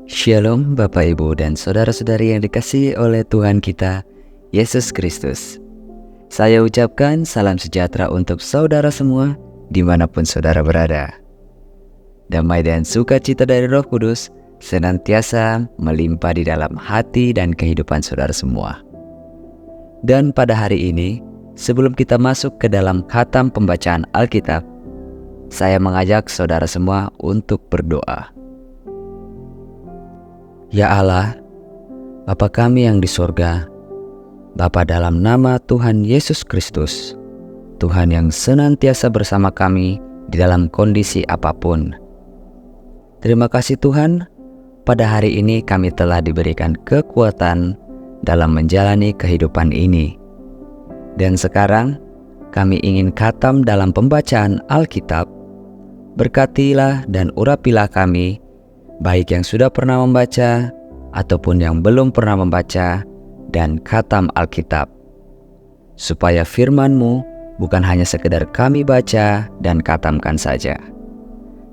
Shalom Bapak Ibu dan Saudara-saudari yang dikasihi oleh Tuhan kita, Yesus Kristus. Saya ucapkan salam sejahtera untuk saudara semua dimanapun saudara berada. Damai dan sukacita dari Roh Kudus senantiasa melimpah di dalam hati dan kehidupan saudara semua. Dan pada hari ini, sebelum kita masuk ke dalam khatam pembacaan Alkitab, saya mengajak saudara semua untuk berdoa. Ya Allah, Bapa kami yang di sorga, Bapa dalam nama Tuhan Yesus Kristus, Tuhan yang senantiasa bersama kami di dalam kondisi apapun. Terima kasih Tuhan, pada hari ini kami telah diberikan kekuatan dalam menjalani kehidupan ini. Dan sekarang kami ingin khatam dalam pembacaan Alkitab. Berkatilah dan urapilah kami, baik yang sudah pernah membaca ataupun yang belum pernah membaca dan khatam Alkitab, supaya firman-Mu bukan hanya sekedar kami baca dan khatamkan saja,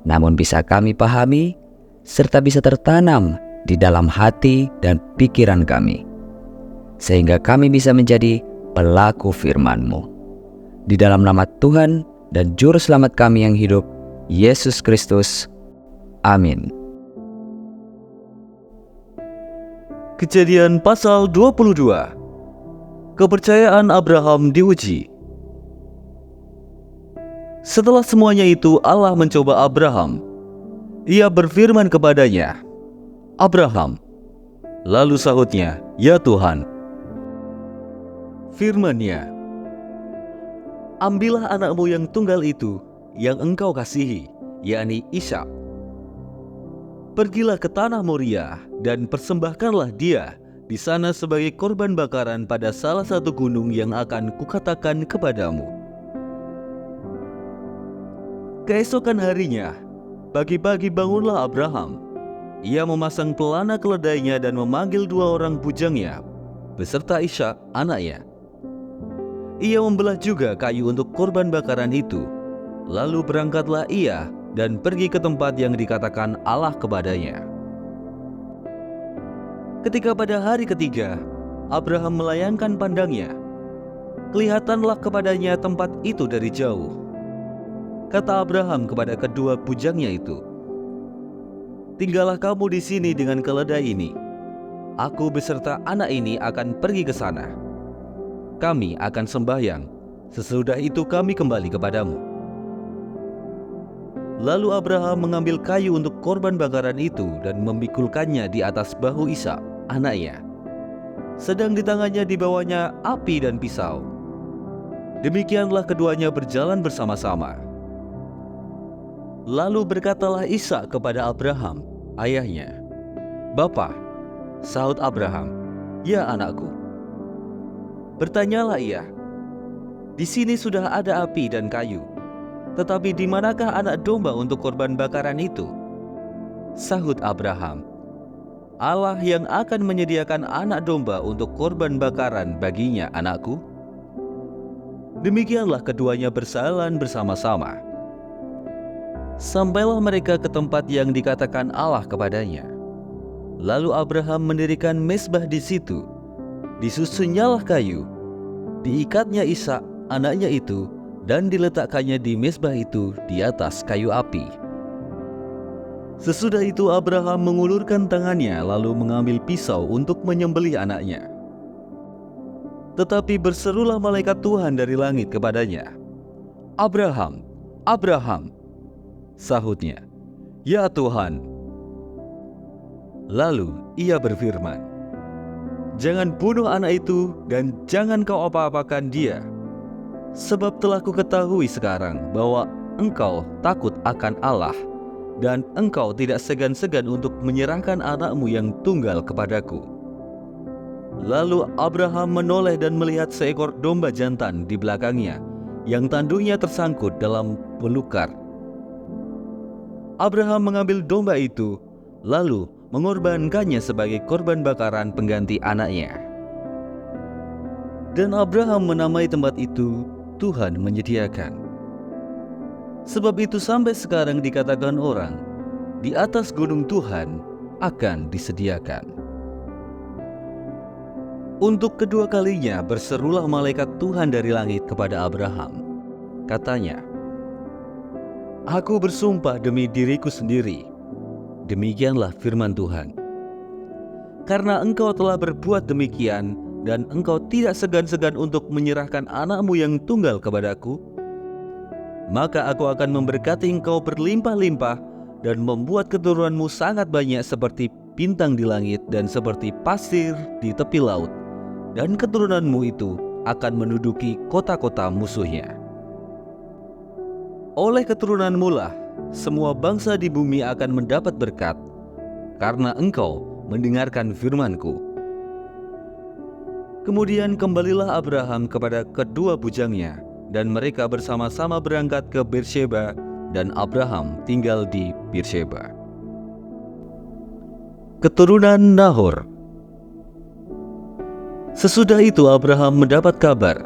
namun bisa kami pahami serta bisa tertanam di dalam hati dan pikiran kami, sehingga kami bisa menjadi pelaku firman-Mu. Di dalam nama Tuhan dan Juru Selamat kami yang hidup, Yesus Kristus. Amin. Kejadian pasal 22. Kepercayaan Abraham diuji. Setelah semuanya itu Allah mencoba Abraham. Ia berfirman kepadanya, "Abraham." Lalu sahutnya, "Ya Tuhan." Firman-Nya, "Ambillah anakmu yang tunggal itu, yang engkau kasihi, yakni Ishak. Pergilah ke tanah Moria dan persembahkanlah dia di sana sebagai korban bakaran pada salah satu gunung yang akan kukatakan kepadamu." Keesokan harinya, pagi-pagi bangunlah Abraham. Ia memasang pelana keledainya dan memanggil 2 orang bujangnya beserta Ishak anaknya. Ia membelah juga kayu untuk korban bakaran itu. Lalu berangkatlah ia dan pergi ke tempat yang dikatakan Allah kepadanya. Ketika pada hari ketiga Abraham melayangkan pandangnya, kelihatanlah kepadanya tempat itu dari jauh. Kata Abraham kepada kedua bujangnya itu, "Tinggallah kamu di sini dengan keledai ini. Aku beserta anak ini akan pergi ke sana. Kami akan sembahyang, sesudah itu kami kembali kepadamu." Lalu Abraham mengambil kayu untuk korban bakaran itu dan memikulkannya di atas bahu Ishak, anaknya. Sedang di tangannya dibawanya api dan pisau. Demikianlah keduanya berjalan bersama-sama. Lalu berkatalah Ishak kepada Abraham, ayahnya, "Bapa." Sahut Abraham, "Ya anakku." Bertanyalah ia, "Di sini sudah ada api dan kayu, tetapi di manakah anak domba untuk korban bakaran itu?" Sahut Abraham, "Allah yang akan menyediakan anak domba untuk korban bakaran baginya, anakku." Demikianlah keduanya berjalan bersama-sama. Sampailah mereka ke tempat yang dikatakan Allah kepadanya. Lalu Abraham mendirikan mezbah di situ. Disusunnyalah kayu, diikatnya Ishak anaknya itu, dan diletakkannya di mezbah itu di atas kayu api. Sesudah itu Abraham mengulurkan tangannya lalu mengambil pisau untuk menyembelih anaknya. Tetapi berserulah malaikat Tuhan dari langit kepadanya, "Abraham, Abraham." Sahutnya, "Ya Tuhan." Lalu ia berfirman, "Jangan bunuh anak itu dan jangan kau apa-apakan dia. Sebab telah kuketahui sekarang bahwa engkau takut akan Allah, dan engkau tidak segan-segan untuk menyerahkan anakmu yang tunggal kepadaku." Lalu Abraham menoleh dan melihat seekor domba jantan di belakangnya, yang tanduknya tersangkut dalam belukar. Abraham mengambil domba itu, lalu mengorbankannya sebagai korban bakaran pengganti anaknya. Dan Abraham menamai tempat itu, Tuhan menyediakan. Sebab itu sampai sekarang dikatakan orang, di atas gunung Tuhan akan disediakan. Untuk kedua kalinya berserulah malaikat Tuhan dari langit kepada Abraham. Katanya, "Aku bersumpah demi diriku sendiri, demikianlah firman Tuhan. Karena engkau telah berbuat demikian, dan engkau tidak segan-segan untuk menyerahkan anakmu yang tunggal kepadaku, maka aku akan memberkati engkau berlimpah-limpah dan membuat keturunanmu sangat banyak seperti bintang di langit dan seperti pasir di tepi laut. Dan keturunanmu itu akan menduduki kota-kota musuhnya. Oleh keturunanmu lah semua bangsa di bumi akan mendapat berkat, karena engkau mendengarkan firman-Ku." Kemudian kembalilah Abraham kepada kedua bujangnya, dan mereka bersama-sama berangkat ke Beersheba, dan Abraham tinggal di Beersheba. Keturunan Nahor. Sesudah itu Abraham mendapat kabar,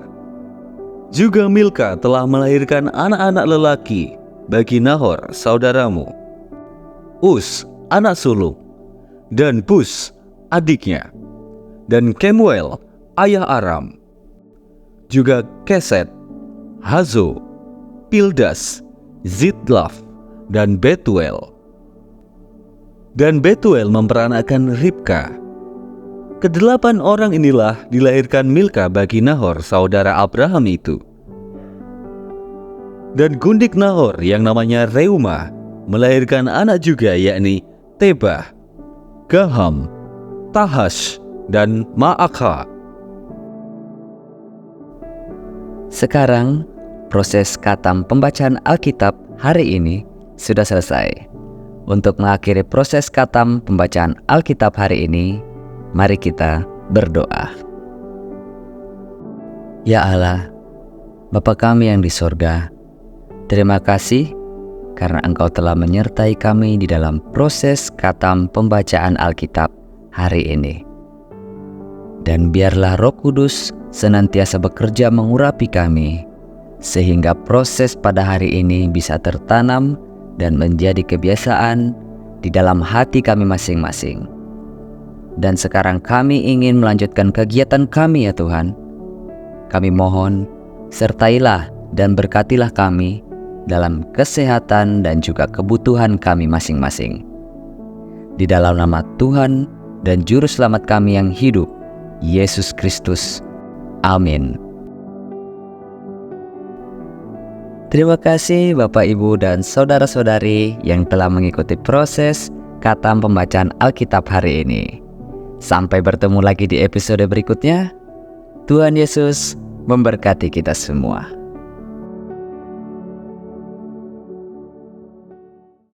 juga Milka telah melahirkan anak-anak lelaki bagi Nahor saudaramu, Uz anak sulung, dan Bus adiknya, dan Kemuel ayah Aram, juga Keset, Hazo, Pildas, Zidlaf, dan Betuel. Dan Betuel memperanakkan Ribka. Kedelapan orang inilah dilahirkan Milka bagi Nahor saudara Abraham itu. Dan gundik Nahor yang namanya Reuma melahirkan anak juga, yakni Tebah, Gaham, Tahash, dan Maakha. Sekarang, proses khatam pembacaan Alkitab hari ini sudah selesai. Untuk mengakhiri proses khatam pembacaan Alkitab hari ini, mari kita berdoa. Ya Allah, Bapa kami yang di sorga, terima kasih karena Engkau telah menyertai kami di dalam proses khatam pembacaan Alkitab hari ini. Dan biarlah Roh Kudus senantiasa bekerja mengurapi kami, sehingga proses pada hari ini bisa tertanam dan menjadi kebiasaan di dalam hati kami masing-masing. Dan sekarang kami ingin melanjutkan kegiatan kami ya Tuhan. Kami mohon, sertailah dan berkatilah kami dalam kesehatan dan juga kebutuhan kami masing-masing. Di dalam nama Tuhan dan Juru Selamat kami yang hidup, Yesus Kristus. Amin. Terima kasih Bapak, Ibu, dan saudara-saudari yang telah mengikuti proses khatam pembacaan Alkitab hari ini. Sampai bertemu lagi di episode berikutnya. Tuhan Yesus memberkati kita semua.